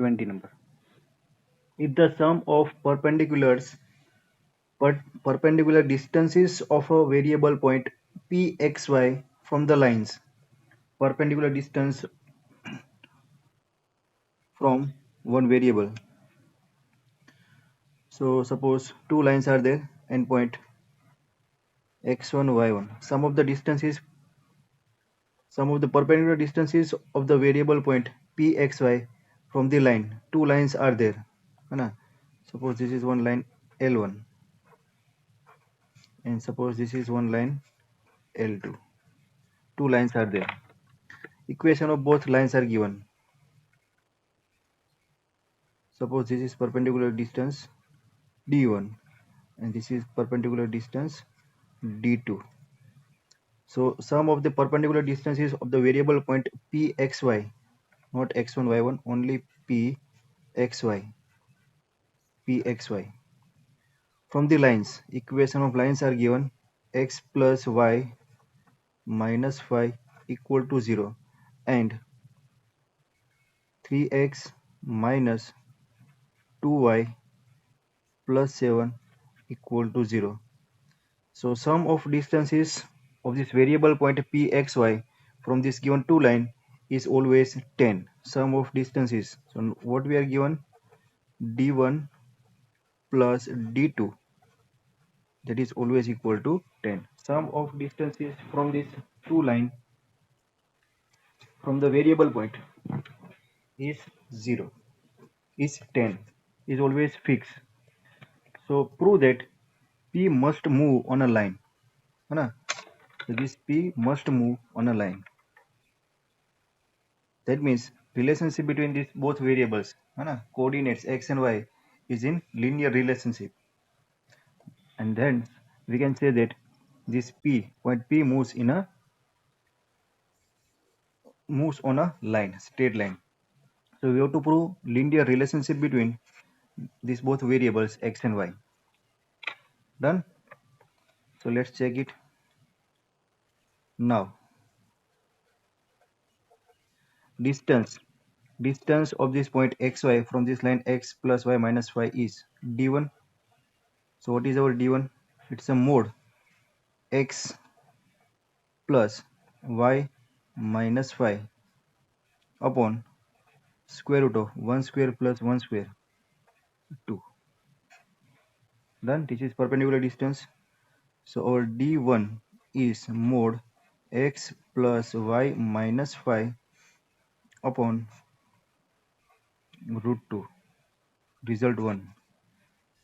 70 number. If the sum of perpendicular distances of a variable point pxy from the lines, perpendicular distance from one variable. So suppose two lines are there and point x1 y1. Sum of the perpendicular distances of the variable point pxy from the line. Two lines are there. है ना? Suppose this is one line L1 and suppose this is one line L2. Two lines are there. Equation of both lines are given. Suppose this is perpendicular distance d1 and this is perpendicular distance d2. So sum of the perpendicular distances of the variable point pxy, not x1 y1, only pxy from the lines. Equation of lines are given. X plus y minus 5 equal to 0 and 3x minus 2y plus 7 equal to 0. So sum of distances of this variable point pxy from this given two line is always 10. Sum of distances. So what we are given, d1 plus d2, that is always equal to 10. Sum of distances from this two line from the variable point is 0, is 10, is always fixed. So prove that P must move on a line. है ना? So this P must move on a line. That means relationship between these both variables, है ना? Coordinates x and y is in linear relationship. And then we can say that this P, point P moves on a line, straight line. So we have to prove linear relationship between these both variables x and y. Done? So let's check it now. Distance of this point xy from this line x plus y minus 5 is d1. So what is our d1? It's a mode x plus y minus 5 upon square root of 1 square plus 1 square, 2. Done? This is perpendicular distance. So our d1 is mode x plus y minus 5 upon root 2, result 1.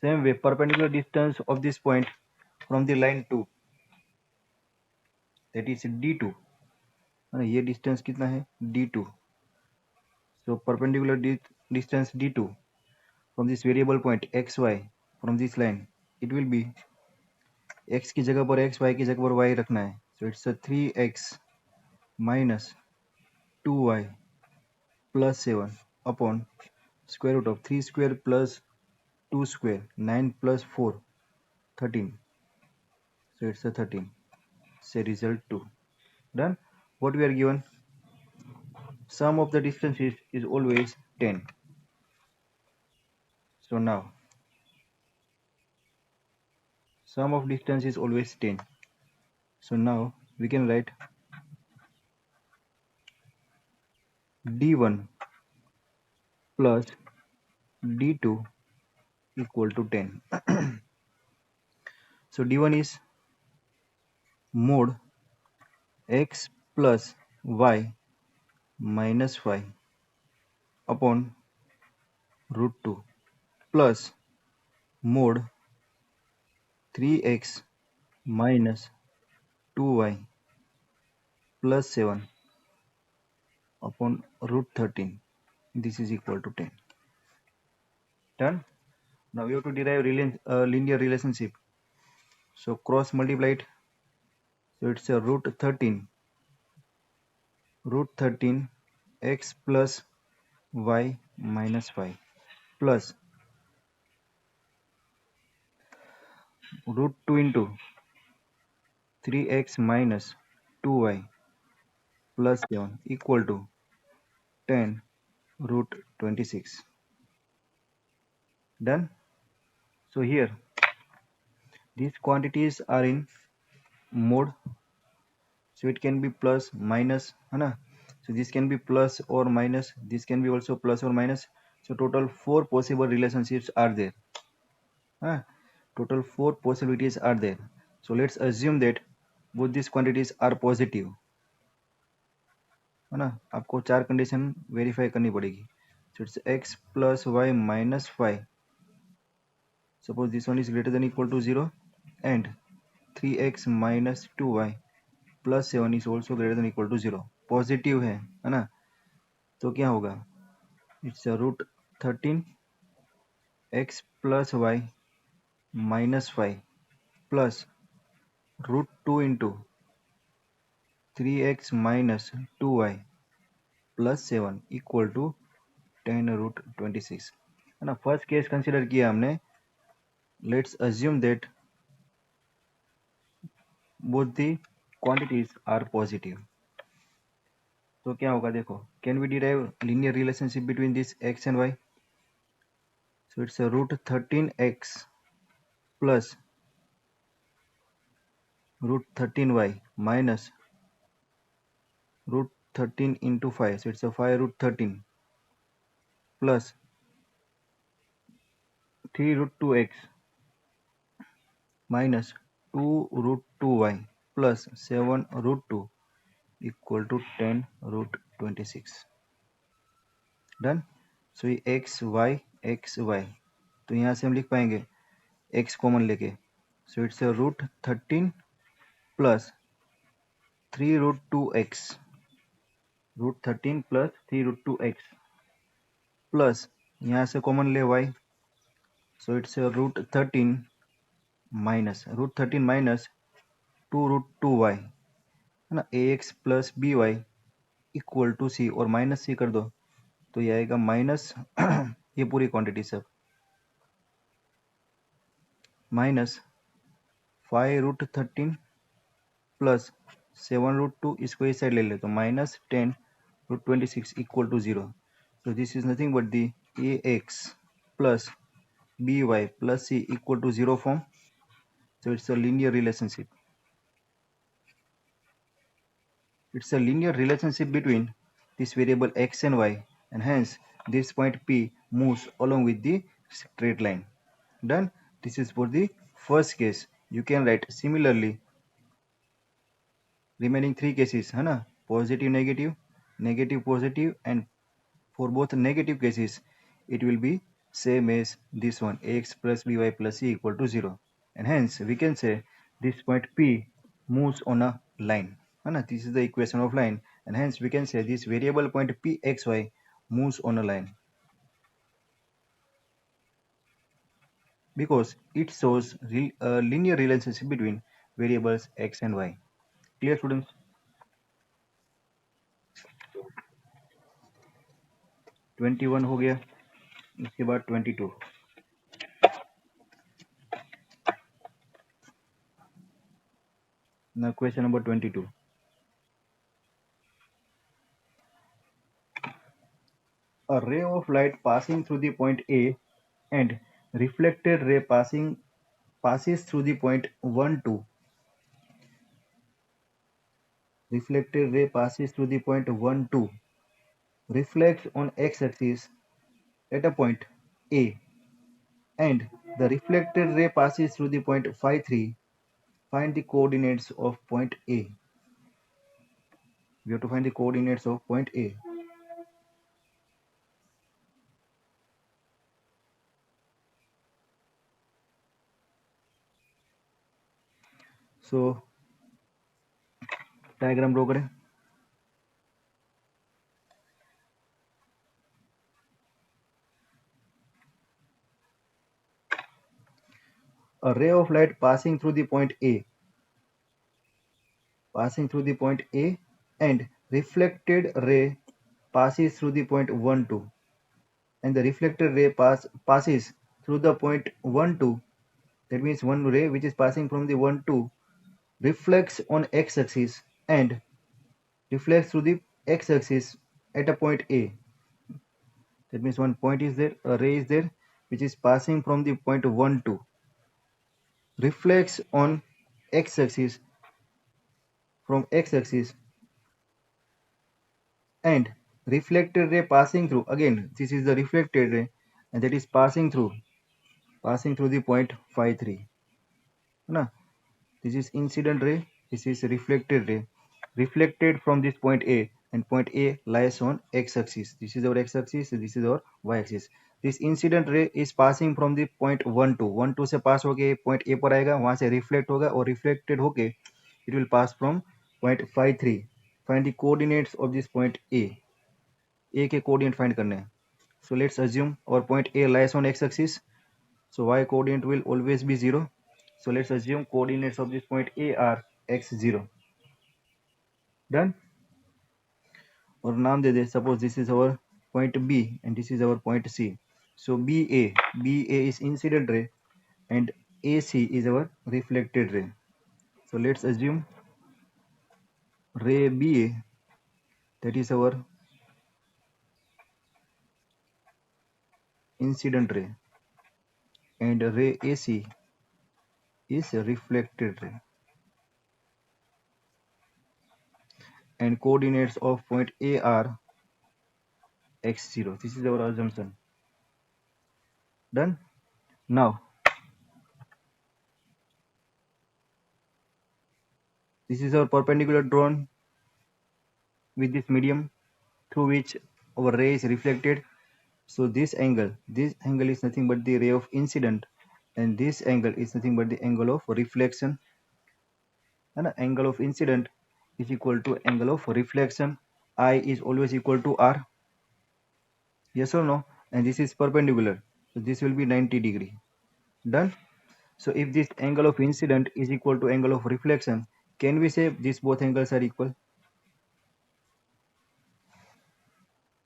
Same way, perpendicular distance of this point from the line 2, that is d2. ये distance कितना है? d2. So perpendicular distance d2 from this variable point xy from this line, it will be x की जगह पर x, y की जगह पर y रखना है. So it's a 3x minus 2y plus 7 upon square root of 3 square plus 2 square, 9 plus 4, 13. So it's a 13. Say result 2. Done? What we are given? Sum of the distances is always 10. So now sum of distance is always 10. So now we can write d1 plus d2 equal to 10. So d1 is mode x plus y minus 5 upon root 2 plus mode 3x minus 2y plus 7 upon root 13. This is equal to 10. Done? Now we have to derive linear relationship. So cross multiply it. So it's a root 13 x plus y minus 5 plus root 2 into 3x minus 2y plus 7 equal to 10 root 26. Done. So here these quantities are in mode, so it can be plus minus है ना. So this can be plus or minus, this can be also plus or minus. So total 4 possible relationships are there. Total 4 possibilities are there. So let's assume that both these quantities are positive, है ना. आपको 4 condition verify करनी पड़ेगी. So it's x plus y minus 5. Suppose this one is greater than equal to 0 and 3x minus 2y plus 7 is also greater than equal to 0. Positive है ना. तो क्या होगा, it's root 13 x plus y minus 5 plus root 2 into 3x minus 2y plus 7 equal to 10 root 26 है ना. First case consider किया हमने. Let's assume that both the quantities are positive. तो क्या होगा देखो, can we derive linear relationship between this x and y. So it's root 13x plus root 13y minus root 13 into 5, so it's a 5 root 13 plus 3 root 2x minus 2 root 2y plus 7 root 2 equal to 10 root 26. Done. So ये x y तो यहाँ से हम लिख पाएंगे x common लेके. So it's a root 13 plus 3 root 2x, root 13 plus 3 root 2x plus यहाँ से कॉमन ले y. So it's a root 13 minus 2 root 2y है ना. ax plus by equal to C और माइनस सी कर दो तो ये आएगा माइनस ये पूरी क्वांटिटी सब माइनस 5 रूट 13 प्लस 7 रूट 2, इसको इस साइड ले ले तो minus 10 root 26 equal to 0. So this is nothing but the ax plus by plus c equal to 0 form. So it's a linear relationship. It's a linear relationship between this variable x and y, and hence this point P moves along with the straight line. Done. This is for the first case. You can write similarly remaining 3 cases है ना. Positive negative, negative positive, and for both negative cases it will be same as this one, ax plus by plus c equal to 0, and hence we can say this point P moves on a line. This is the equation of line, and hence we can say this variable point pxy moves on a line because it shows a linear relationship between variables x and y. Clear students? तो 21 हो गया, इसके बाद 22. Now question number 22. A ray of light passing through the point A and reflected ray passes through the point 1, 2. Reflected ray passes through the point 1, 2. Reflects on x-axis at a point A, and the reflected ray passes through the point 5, 3. Find the coordinates of point A. We have to find the coordinates of point A. So diagram draw करें. A ray of light passing through the point A, and reflected ray passes through the point 1, 2, and the reflected ray passes through the point 1, 2. That means one ray which is passing from the 1, 2 reflects on x-axis and reflects through the x-axis at a point A. That means one point is there, a ray is there which is passing from the point 1, 2, reflects on x-axis from x-axis, and reflected ray passing through, again this is the reflected ray, and that is passing through the point 5, 3. Na? This is incident ray, this is reflected ray, reflected from this point A, and point A lies on x-axis. This is our x-axis, this is our y-axis. This incident ray is passing from the point 1, 2. 1, 2 से पास होके point A पर आएगा, वहां से reflect होगा और reflected होके it will pass from point 5, 3. Find the coordinates of this point A. A के coordinate find करने हैं. So let's assume our point A lies on x-axis. So y coordinate will always be 0. So let's assume coordinates of this point A are x0. Done? और नाम दे दे, suppose this is our point B and this is our point C. So BA is incident ray and AC is our reflected ray. So let's assume ray BA, that is our incident ray, and ray AC is a reflected ray, and coordinates of point A are x0. This is our assumption. Done? Now this is our perpendicular drawn with this medium through which our ray is reflected. So this angle is nothing but the ray of incident, and this angle is nothing but the angle of reflection. And angle of incident is equal to angle of reflection. I is always equal to R. Yes or no? And this is perpendicular, so this will be 90 degree. Done? So if this angle of incident is equal to angle of reflection, can we say these both angles are equal?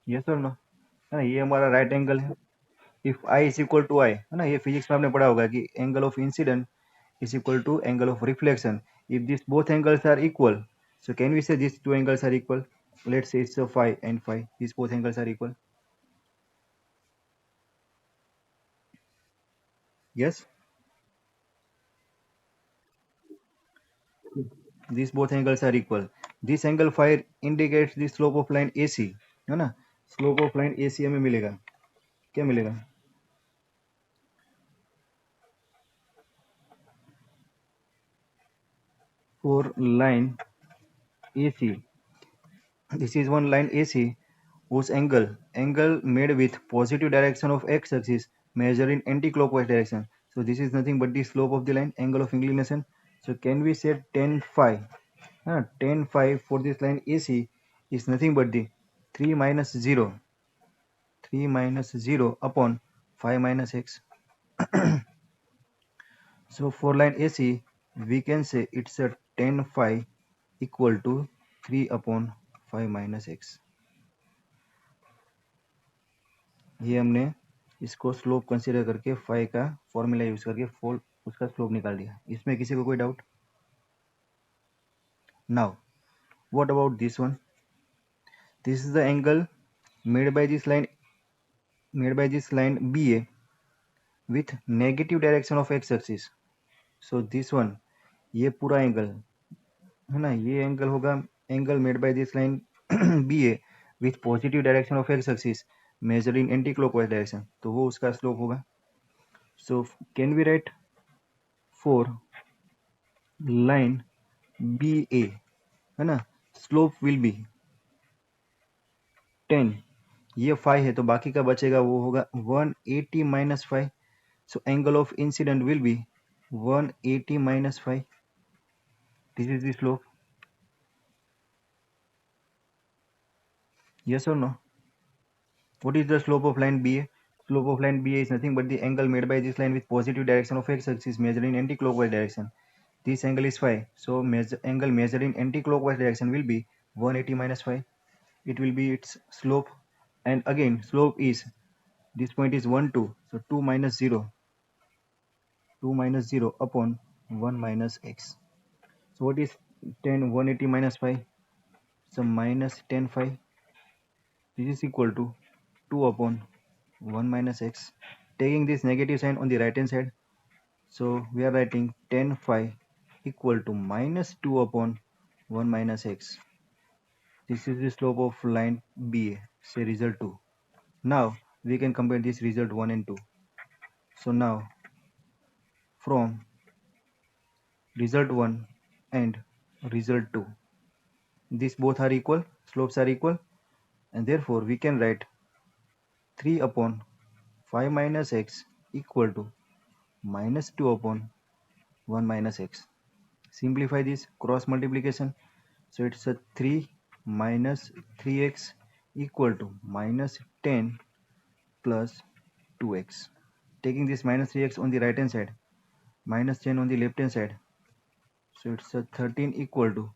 Yes or no? है ना, ये हमारा right angle है. If I is equal to I, है ना, ये physics में आपने पढ़ा होगा कि angle of incident is equal to angle of reflection. If these both angles are equal, so can we say these two angles are equal? Let's say it's a phi and phi. These both angles are equal. Yes. These both angles are equal. This angle phi indicates the slope of line AC, है ना? Slope of line AC हमें मिलेगा. क्या मिलेगा? For line AC, this is one line AC whose angle made with positive direction of x-axis measure in anti-clockwise direction. So this is nothing but the slope of the line, angle of inclination. So can we say tan phi? Tan phi for this line AC is nothing but the 3 minus 0 upon phi minus x. So for line AC, we can say it's a tan phi equal to 3 upon phi minus x. ये हमने इसको slope consider करके phi का formula use करके फोल उसका slope निकाल दिया. इसमें किसी को कोई doubt? Now what about this one? This is the angle made by this line BA with negative direction of x axis. So this one, ये पूरा एंगल है ना, ये एंगल होगा angle made by this line BA with positive direction of x axis measured in anti clockwise direction, तो वो उसका slope होगा. So can we write for line BA, है ना, स्लोप विल बी 10. ये 5 है तो बाकी का बचेगा वो होगा 180 minus 5. So angle of incident will be 180 minus 5. This is the slope. Yes or no? What is the slope of line BA? Slope of line BA is nothing but the angle made by this line with positive direction of x-axis measured in anti-clockwise direction. This angle is phi. So angle measured in anti-clockwise direction will be 180 minus 5. It will be its slope. And again, slope is, this point is 1, 2. So 2 minus 0 upon 1 minus x. So what is 10 180 minus 5? So minus 10 5. This is equal to 2 upon 1 minus x. taking this negative sign on the right hand side, so we are writing tan phi equal to minus 2 upon 1 minus x. This is the slope of line BA, say result 2. Now we can compare this result 1 and 2. So now from result 1 and result 2, these both are equal, slopes are equal, and therefore we can write 3 upon 5 minus x equal to minus 2 upon 1 minus x. Simplify this cross multiplication, so it's a 3 minus 3x equal to minus 10 plus 2x. Taking this minus 3x on the right hand side, minus 10 on the left hand side, so it's a 13 equal to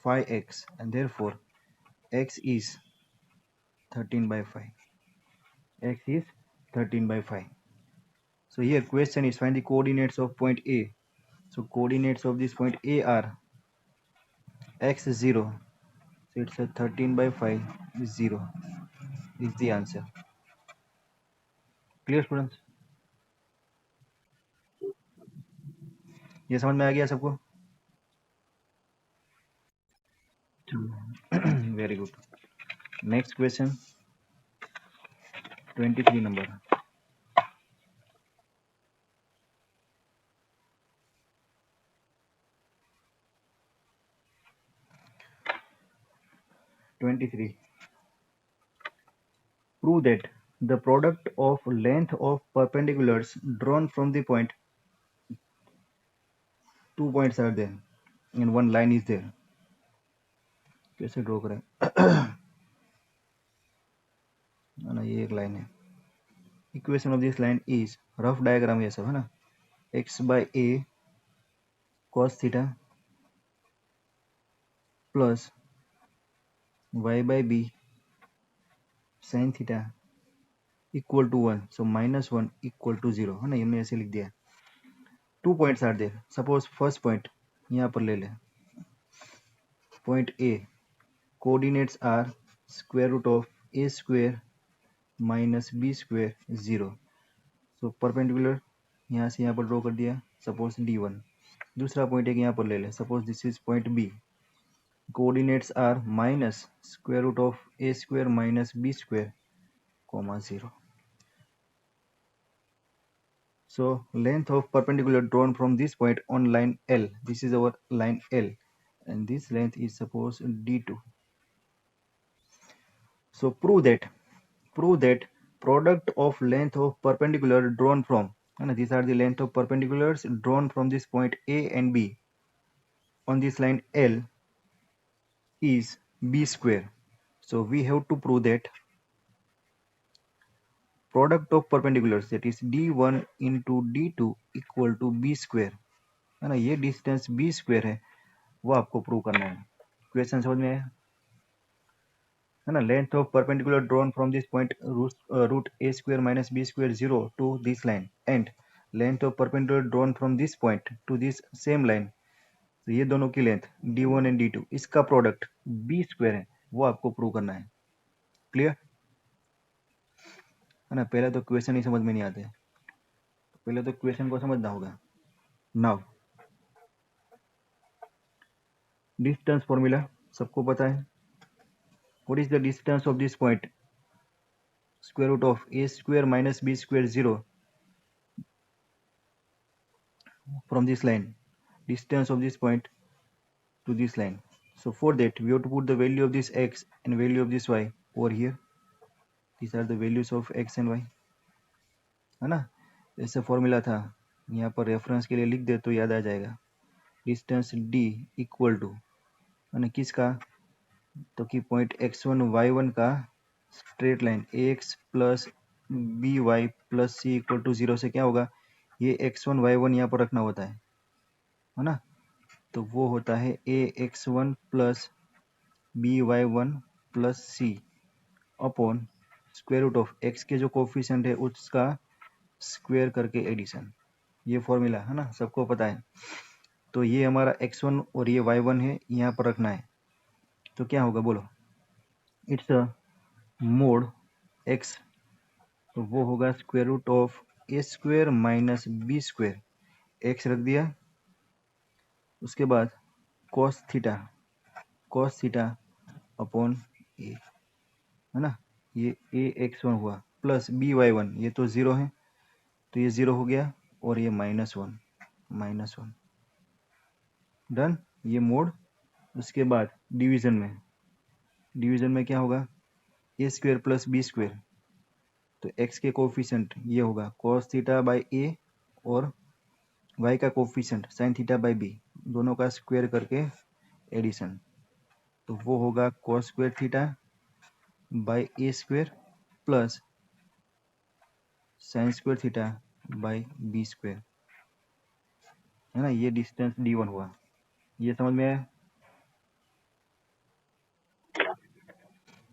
5x, and therefore x is 13 by 5. X is 13 by 5. So here question is find the coordinates of point A. So coordinates of this point A are x0. So it's a 13 by 5 is 0 is the answer. Clear students? ये समझ में आ गया सबको? Very good. Next question, 23 number. Prove that the product of length of perpendiculars drawn from the point, 2 points are there and one line is there. कैसे draw करें? ना ये एक लाइन है. Equation of this line is rough diagram, ये सब है ना, x by a cos theta plus y by b sin theta equal to 1. So minus 1 equal to 0 है ना, हमने ऐसे लिख दिया. 2 points are there. Suppose first point यहाँ पर ले लें. Point A, coordinates are square root of a square minus b square 0. So perpendicular यहाँ से यहाँ पर ड्रॉ कर दिया. Suppose D1. दूसरा पॉइंट एक यहाँ पर ले लें. Suppose this is point B. Coordinates are minus square root of a square minus b square comma 0. So length of perpendicular drawn from this point on line L. This is our line L, and this length is suppose D2. So prove that product of length of perpendicular drawn from, and these are the length of perpendiculars drawn from this point A and B on this line L is b square. So we have to prove that product of perpendiculars, that is d1 into d2 equal to b square, है ना. ये distance b square है, वो आपको prove करना है. Question समझ में आया है ना. Length of perpendicular drawn from this point root a square minus b square 0 to this line, and length of perpendicular drawn from this point two this same line. तो ये दोनों की लेंथ d1 एंड d2, इसका product b square है, वो आपको prove करना है. क्लियर है ना. पहले तो क्वेश्चन ही समझ में नहीं आते, पहले तो क्वेश्चन को समझना होगा. नाउ डिस्टेंस फॉर्मूला सबको पता है. What is the distance of this point? Square root of a square minus b square 0 from this line. Distance of this point to this line. So for that we have to put the value of this x and value of this y over here. These are the values of x and y, है ना. ऐसा formula था, यहाँ पर reference के लिए लिख दे तो याद आ जाएगा. डिस्टेंस d इक्वल टू, है ना, किसका, तो कि पॉइंट x1 y1 का straight line ax plus B Y plus C equal to 0 से क्या होगा, ये x1 y1 यहाँ पर रखना होता है ना. तो वो होता है ax1 plus by1 plus C upon square root of x के जो कोफिशिएंट है उसका स्क्वायर करके एडिशन. ये फॉर्मूला है ना, सबको पता है. तो ये हमारा x1 और ये y1 है, यहाँ पर रखना है. तो क्या होगा बोलो, इट्स अ मोड x तो वो होगा square root of A square minus B square, X रख दिया, उसके बाद कॉस थीटा अपॉन ए, है ना, ये ए एक्स वन हुआ प्लस बी वाई वन, ये तो ज़ीरो है तो ये ज़ीरो हो गया, और ये माइनस वन डन, ये मोड। उसके बाद डिवीजन में क्या होगा, A square plus B square, तो एक्स के कोफिशिएंट ये होगा कॉस थीटा बाई ए, और वाई का coefficient sine theta by B, दोनों का स्क्वायर करके एडिशन, तो वो होगा cos square theta by A square plus sine square theta by B square, है ना, ये डिस्टेंस d1 हुआ। ये समझ में आया।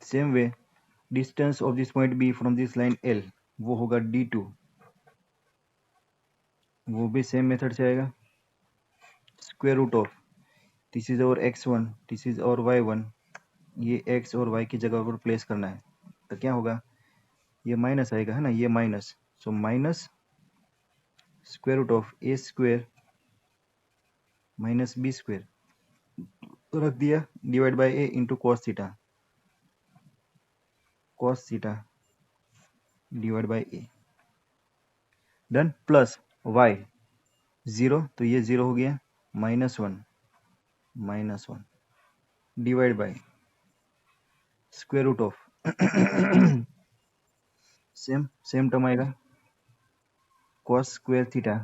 Same way distance of this point B from this line L, वो होगा d2, वो भी सेम मेथड से आएगा। Square root of this is और x1, दिस इज और y1, ये x और y की जगह पर प्लेस करना है, तो क्या होगा, ये माइनस आएगा, है ना, ये minus, so minus square root of A square minus B square, तो रख दिया, divide by A into cos theta divide by A, done, plus y zero, तो ये ज़ीरो हो गया, minus one divide by square root of same term आएगा, cos square theta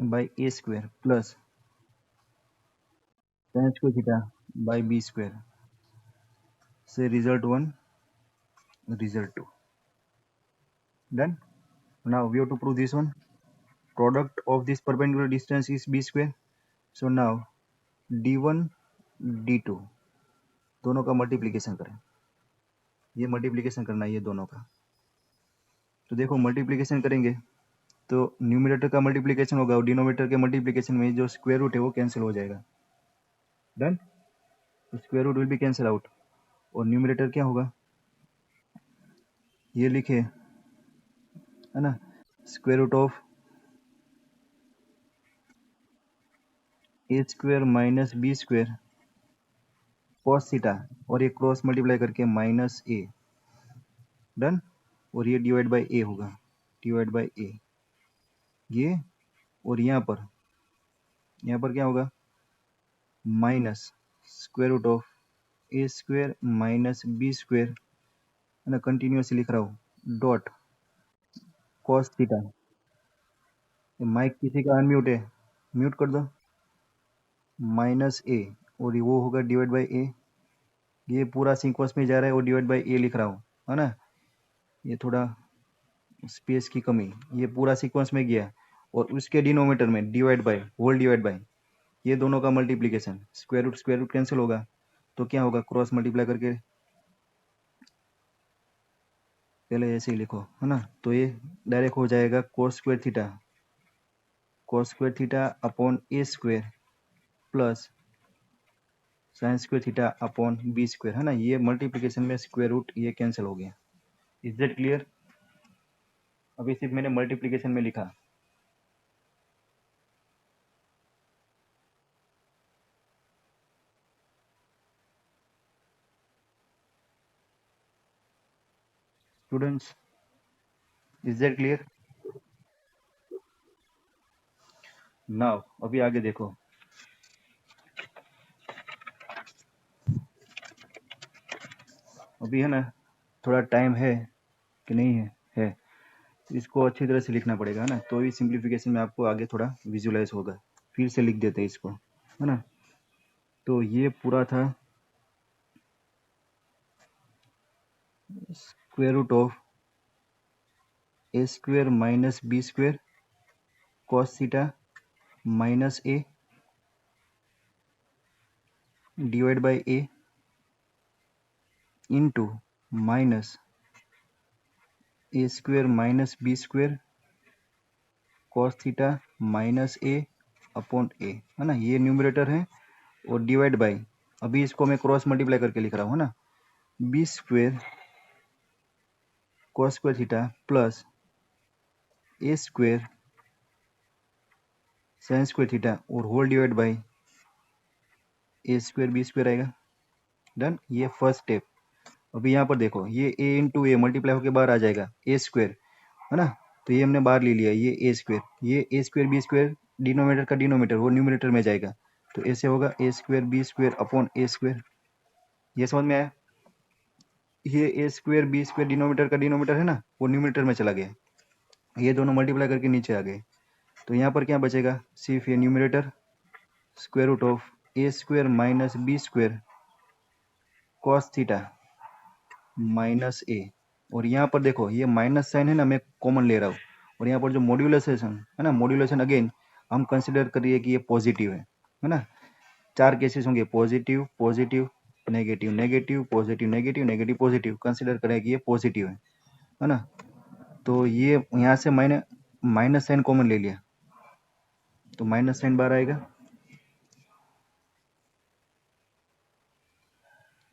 by A square plus tan square theta by B square, से result one, result two, done. Now we have to prove this one, product of this perpendicular distance is b square, so now d1 d2 दोनों का multiplication करें, ये multiplication करना है ये दोनों का, तो देखो मल्टीप्लिकेशन करेंगे तो न्यूमरेटर का मल्टीप्लिकेशन होगा और डिनोमिनेटर के मल्टीप्लिकेशन में जो स्क्वायर रूट है वो कैंसिल हो जाएगा, done, square root will be cancel out, और न्यूमरेटर क्या होगा, ये लिखे, है ना, square root of A square minus B square cos theta, और ये क्रॉस मल्टीप्लाई करके माइनस ए, डन, और ये डिवाइड बाई ए होगा, डिवाइड बाई ए ये, और यहाँ पर क्या होगा, minus square root of A square minus B square, है ना, कंटिन्यूसली लिख रहा हूँ, डॉट कॉस थीटा, माइक किसी का अनम्यूट है, म्यूट कर दो, माइनस ए, और वो होगा डिवाइड बाई ए, ये पूरा सीक्वेंस में जा रहा है और डिवाइड बाई ए लिख रहा हूँ, है ना, ये थोड़ा स्पेस की कमी, ये पूरा सीक्वेंस में गया, और उसके डिनोमिनेटर में divide by, whole divide by, ये दोनों का मल्टीप्लिकेशन, स्क्वायर रूट कैंसिल होगा, तो क्या होगा, क्रॉस मल्टीप्लाई करके पहले ऐसे ही लिखो, है ना, तो ये डायरेक्ट हो जाएगा cos square theta upon A square plus sine square theta upon B square, है ना, ये मल्टीप्लिकेशन में स्क्वायर रूट ये कैंसिल हो गया। Is that clear? अभी सिर्फ मैंने मल्टीप्लिकेशन में लिखा। Students, is that clear? Now अभी आगे देखो, अभी है ना थोड़ा टाइम है कि नहीं है, इसको अच्छी तरह से लिखना पड़ेगा, है ना, तो ही सिंप्लीफिकेशन में आपको आगे थोड़ा विजुलाइज होगा। फिर से लिख देते हैं इसको, है ना, तो ये पूरा था square root of A square minus B square cos theta minus A divide by A into minus A square minus B square cos theta minus A upon A, है ना, ये न्यूमरेटर है, और डिवाइड बाई, अभी इसको मैं cross multiply करके लिख रहा हूँ, है ना, B square cos square theta plus A square sine square theta और whole divide by A square B square आएगा। डन, ये फर्स्ट स्टेप। अभी यहाँ पर देखो, ये ए इंटू ए मल्टीप्लाई होकर बाहर आ जाएगा ए स्क्वायर, है ना, तो ये हमने बाहर ले लिया, ये ए स्क्वायर, ये ए स्क्वायर बी स्क्वायर डिनोमिनेटर का डिनोमिनेटर वो न्यूमिनेटर में जाएगा, तो ऐसे होगा A square B square upon A square. ये समझ में आया? ये ए स्क्वायर बी स्क्वायर डिनोमिनेटर का डिनोमिनेटर है ना, वो न्यूमिनेटर में चला गया, ये दोनों मल्टीप्लाई करके नीचे आ गए, तो यहाँ पर क्या बचेगा, सिर्फ ये numerator square root of A square minus B square cos theta minus A. और यहाँ पर देखो ये माइनस साइन है ना, मैं कॉमन ले रहा हूँ, और यहाँ पर जो मॉड्यूलेशन है ना, मॉड्यूलेशन अगेन हम कंसिडर करिए कि ये पॉजिटिव है ना, 4 केसेस होंगे, positive positive negative negative positive negative negative positive, consider करें कि ये पॉजिटिव है ना, तो ये यहाँ से मैंने माइनस साइन कॉमन ले लिया, तो माइनस साइन बाहर आएगा,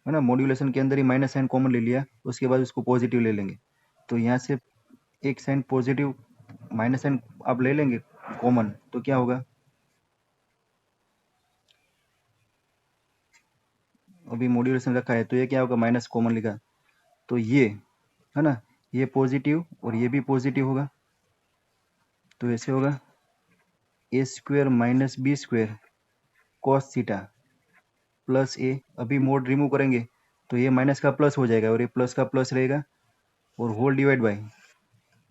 है ना, मॉड्यूलेशन के अंदर ही माइनस साइन कॉमन ले लिया, उसके बाद उसको पॉजिटिव ले लेंगे, तो यहाँ से एक साइन पॉजिटिव माइनस साइन आप ले लेंगे कॉमन, तो क्या होगा, अभी मॉड्यूलेशन रखा है तो ये क्या होगा, माइनस कॉमन लिखा, तो ये है ना, ये पॉजिटिव और ये भी पॉजिटिव होगा, तो ऐसे होगा A square minus B square cos theta plus A. अभी मोड रिमूव करेंगे तो ये माइनस का प्लस हो जाएगा और ये प्लस का प्लस रहेगा, और होल डिवाइड बाई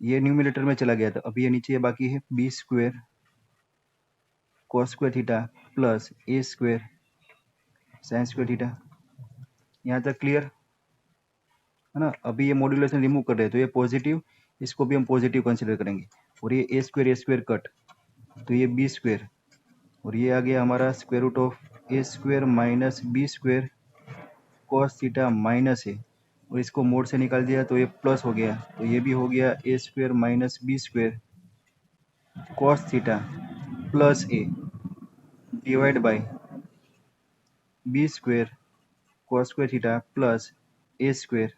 ये न्यूमिनेटर में चला गया था, अभी ये नीचे ये बाकी है B square cos square theta plus A square sine square theta. यहाँ तक क्लियर है ना? अभी ये मॉड्यूलेशन रिमूव कर रहे हैं तो ये पॉजिटिव, इसको भी हम पॉजिटिव कंसिडर करेंगे, और ये ए स्क्वायर कट, तो ये बी स्क्वायर, और ये आ गया हमारा square root of A square minus B square cos theta minus A, और इसको मोड से निकाल दिया तो ये प्लस हो गया, तो ये भी हो गया A square minus B square cos theta plus A divide by B square cos square theta plus A square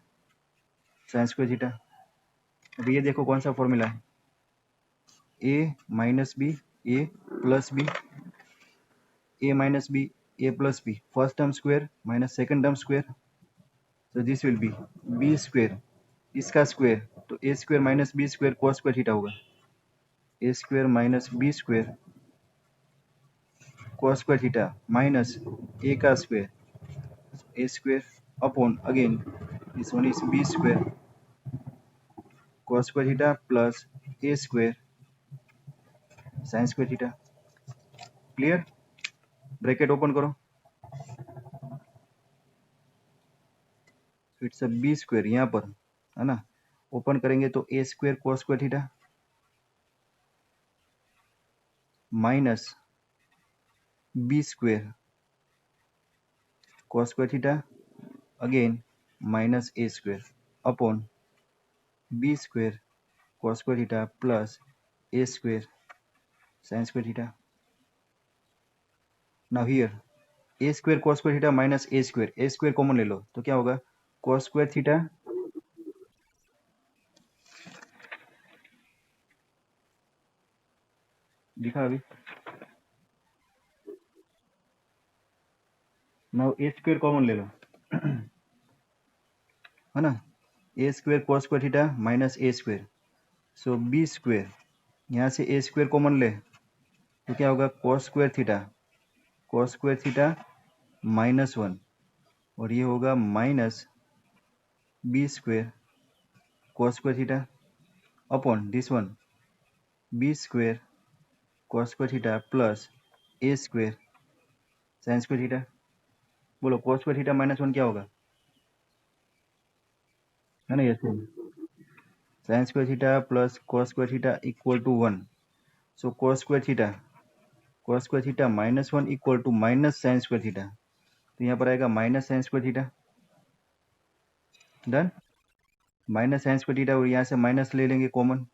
sine square theta. अब ये देखो कौन सा फॉर्मूला है, A minus B A plus B, A minus B A plus B, first term square minus second term square, so this will be b square, इसका square, तो A square minus B square cos square theta होगा, A square minus B square cos square theta minus A का square A square upon again this one is B square cos square theta plus A square sine square theta. Clear? Bracket open करो, it's a B square यहाँ पर है ना, open करेंगे तो A square cos square theta minus B square cos square theta again minus A square upon B square cos square theta plus A square sine square theta. Now here A square cos square theta minus A square common ले लो तो क्या होगा, cos square theta लिखा अभी, now ए square common ले लो है ना, A square cos square theta minus A square, so B square, यहाँ से ए स्क्वायर कॉमन ले तो क्या होगा, कॉस स्क्वायर थीटा माइनस 1, और ये होगा minus B square cos square theta upon this one B square cos square theta plus A square sine square theta. बोलो कॉस स्क्वायर थीटा माइनस 1 क्या होगा, है ना, ऐसे sine square theta plus cos square theta equal to 1, so cos square theta minus 1 equal to minus sine square theta, तो यहाँ पर आएगा minus sine square theta. Done, minus sine square theta, और यहाँ से माइनस ले लेंगे कॉमन,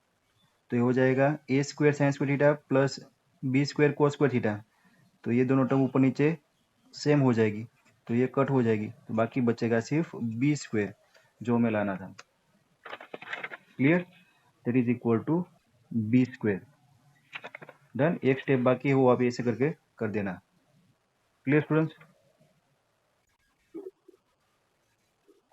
तो ये हो जाएगा A square sine square theta plus B square cos square theta, तो ये दोनों टर्म ऊपर नीचे सेम हो जाएगी, तो ये कट हो जाएगी, तो बाकी बचेगा सिर्फ बी स्क्वायर जो हमें लाना था। Clear, that is equal to B square. Done, एक स्टेप बाकी है, वो आप ऐसे करके कर देना। Clear students?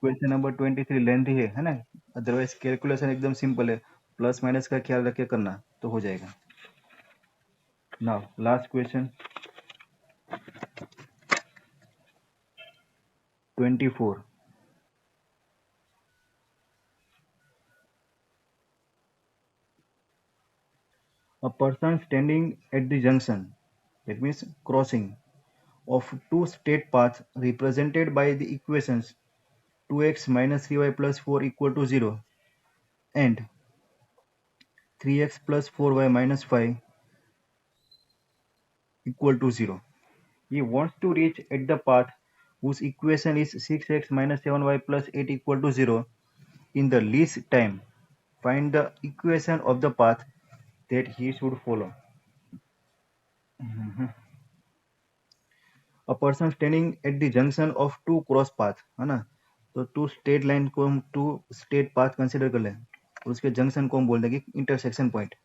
Question number 23 lengthy है ना, अदरवाइज कैलकुलेशन एकदम सिंपल है, प्लस माइनस का ख्याल रख के करना तो हो जाएगा। Now last question 24। A person standing at the junction, that means crossing, of two state paths represented by the equations 2x minus 3y plus 4 equal to 0 and 3x plus 4y minus 5 equal to 0. He wants to reach at the path whose equation is 6x minus 7y plus 8 equal to 0 in the least time. Find the equation of the path that he should follow. A person standing at the junction of two cross path, है ना, तो to state line को हम to state path consider कर लें और उसके junction को हम बोल देंगे इंटरसेक्शन पॉइंट।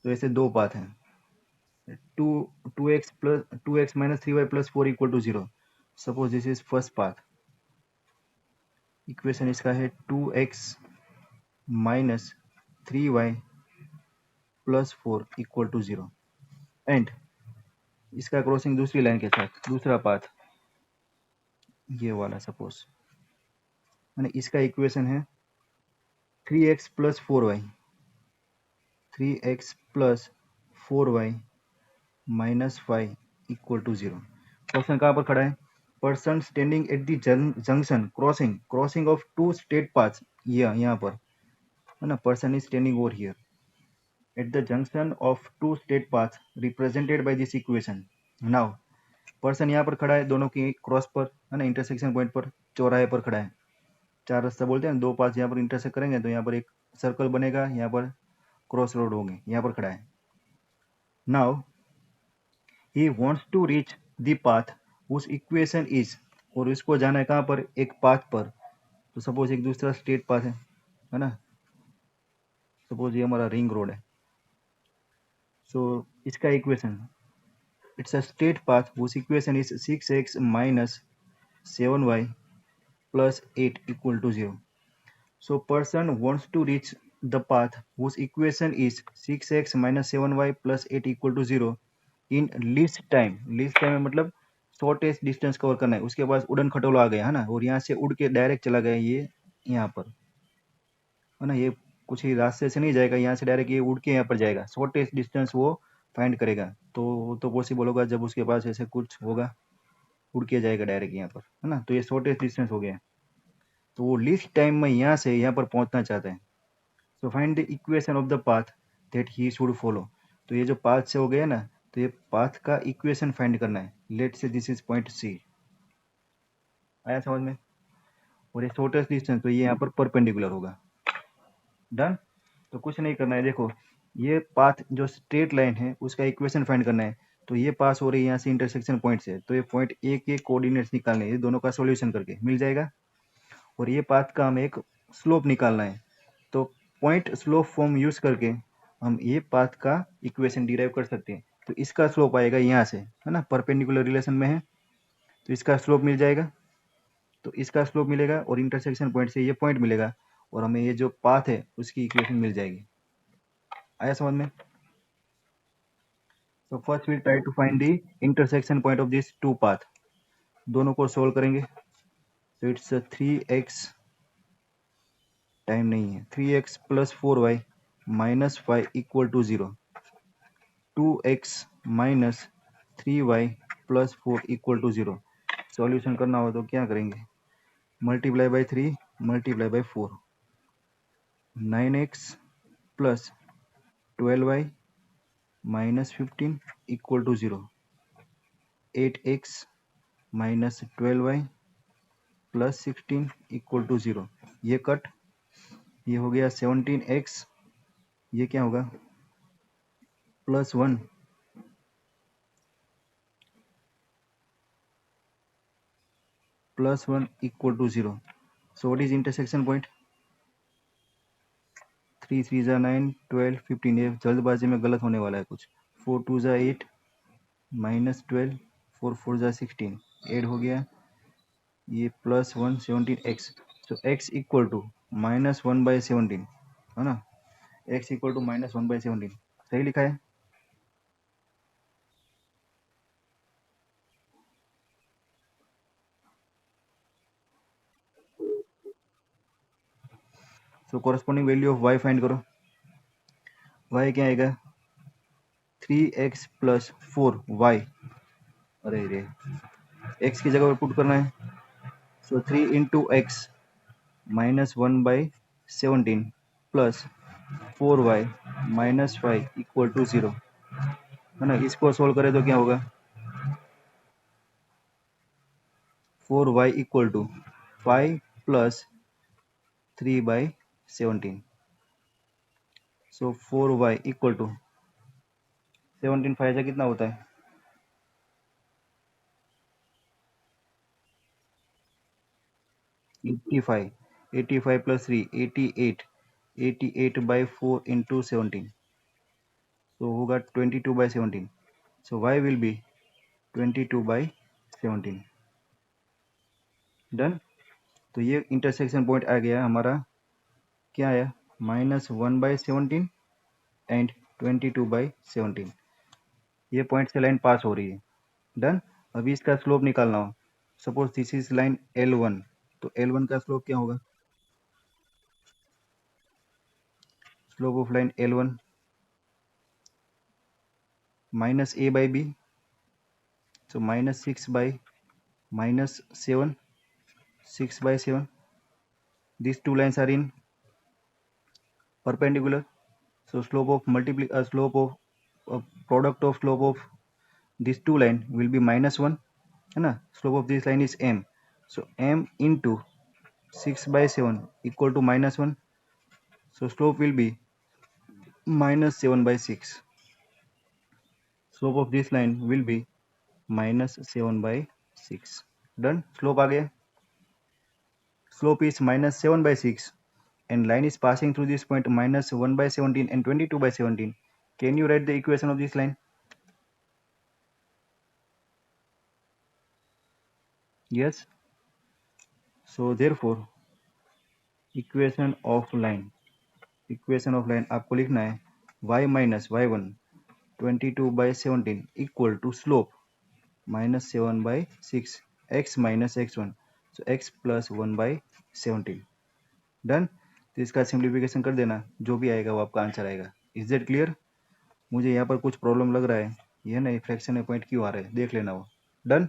तो ऐसे दो पाथ हैं, two X minus 3y plus 4 equal to 0। Suppose this is first path, equation इसका है 2x minus 3y plus 4 equal to 0 and इसका क्रॉसिंग दूसरी लाइन के साथ दूसरा पाथ ये वाला सपोज, मैंने इसका इक्वेशन है 3x plus 4y, 3x plus 4y minus 5 equal to 0। Person कहाँ पर खड़ा है? Person standing at the junction crossing of two state paths, यहाँ पर है ना, person is standing over here at the junction of two state paths represented by this equation. Now person यहाँ पर खड़ा है दोनों की क्रॉस पर, है ना, इंटरसेक्शन पॉइंट पर, चौराहे पर खड़ा है। चार रास्ता बोलते हैं, दो पाथ यहाँ पर इंटरसेक्ट करेंगे तो यहाँ पर एक सर्कल बनेगा, यहाँ पर क्रॉस रोड होंगे, यहाँ पर खड़ा है। Now he wants to reach the path उस इक्वेशन इज, और इसको जाना है कहाँ पर? एक पाथ पर। तो सपोज एक दूसरा स्टेट पाथ है ना, सपोज ये हमारा रिंग रोड है। सो इसका equation, it's a straight path उस equation is 6x minus 7y plus 8 equal to 0. So person wants to reach the path whose equation is 6x minus 7y plus 8 equal to 0 in least time। least time में मतलब shortest distance cover करना है। उसके पास उड़न खटोला आ गया है ना, और यहाँ से उड़ के डायरेक्ट चला गया ये यहाँ पर, है ना, ये कुछ ही रास्ते से नहीं जाएगा, यहाँ से डायरेक्ट ये उड़ के यहाँ पर जाएगा, शॉर्टेस्ट डिस्टेंस वो फाइंड करेगा। तो पॉसिबल होगा जब उसके पास ऐसे कुछ होगा, उड़ के जाएगा डायरेक्ट यहाँ पर, है ना, तो ये शॉर्टेस्ट डिस्टेंस हो गया। तो वो लीस्ट टाइम में यहाँ से यहाँ पर पहुंचना चाहते हैं। So find the equation of the path that he should follow. तो ये जो पाथ से हो गया ना, तो ये पाथ का इक्वेशन फाइंड करना है। लेट से दिस इज पॉइंट सी, आया समझ में? और ये शॉर्टेस्ट डिस्टेंस तो ये यहाँ पर परपेंडिकुलर होगा। डन, तो कुछ नहीं करना है, देखो ये पाथ जो स्ट्रेट लाइन है उसका इक्वेशन फाइंड करना है। तो ये पास हो रही है यहाँ से इंटरसेक्शन पॉइंट से, तो ये पॉइंट ए के कोऑर्डिनेट्स निकालने हैं, दोनों का सॉल्यूशन करके मिल जाएगा। और ये पाथ का हमें एक स्लोप निकालना है, तो पॉइंट स्लोप फॉर्म यूज करके हम ये पाथ का इक्वेशन डिराइव कर सकते हैं। तो इसका स्लोप आएगा यहाँ से, है ना, परपेंडिकुलर रिलेशन में है, तो इसका स्लोप मिल जाएगा। तो इसका स्लोप मिलेगा और इंटरसेक्शन पॉइंट से ये पॉइंट मिलेगा, और हमें ये जो पाथ है उसकी इक्वेशन मिल जाएगी। आया समझ में? तो first we try to find the intersection point of this two path. दोनों को सोल्व करेंगे। तो इट्स 3x, टाइम नहीं है, 3x plus 4y minus 5 equal to 0, 2x minus 3y plus 4 equal to 0। Solution करना हो तो क्या करेंगे? Multiply by 3 multiply by 4, 9x plus 12y minus 15 equal to 0, 8x minus 12y plus 16 equal to 0। ये cut, ये हो गया 17x, ये क्या होगा? Plus 1 plus 1 equal to 0. So what is intersection point? 3 3 ज़ा 9, 12, 15, ये जल्दबाजी में गलत होने वाला है कुछ। 4 2 ज़ा 8, -12, 4 4 ज़ा 16, ऐड हो गया ये +1 17x। So x equal to -1/17, है ना, x इक्वल टू -1/17, सही लिखा है। So corresponding value of y find करो। y क्या आएगा, 3x + 4y, अरे रे, x की जगह पर पुट करना है। So 3 × x -1/17 plus 4y -5 equal to 0, है ना। इसको सोल्व करें तो क्या होगा, 4y equal to 5 + 3/17। So 4y equal to 17 5 से कितना होता है, 85, 85 + 3 88, 88/4 × 17, सो होगा 22/17। सो y विल बी 22/17। डन। तो ये इंटरसेक्शन पॉइंट आ गया हमारा, क्या आया, -1/17 एंड 22/17। ये पॉइंट से लाइन पास हो रही है। डन। अभी इसका स्लोप निकालना हो, suppose this is line L1, तो L1 का स्लोप क्या होगा, slope of line L1 -a/b, so -6/7, 6/7, these two lines are in perpendicular, so slope of product of slope of these two line will be -1, है ना। slope of this line is m, so m into 6/7 equal to -1, so slope will be -7/6. slope of this line will be -7/6. डन। Slope आ गया, slope is -7/6 and line is passing through this point -1/17 and 22/17. Can you write the equation of this line? Yes. So therefore equation of line आपको लिखना है y minus y1 22/17 equal to slope -7/6 x minus x1, so x plus 1/17। Done. तो इसका simplification कर देना, जो भी आएगा वो आपका आंसर आएगा। Is that clear? मुझे यहाँ पर कुछ प्रॉब्लम लग रहा है, ये ना फ्रैक्शन में पॉइंट क्यों आ रहा है, देख लेना वो। डन।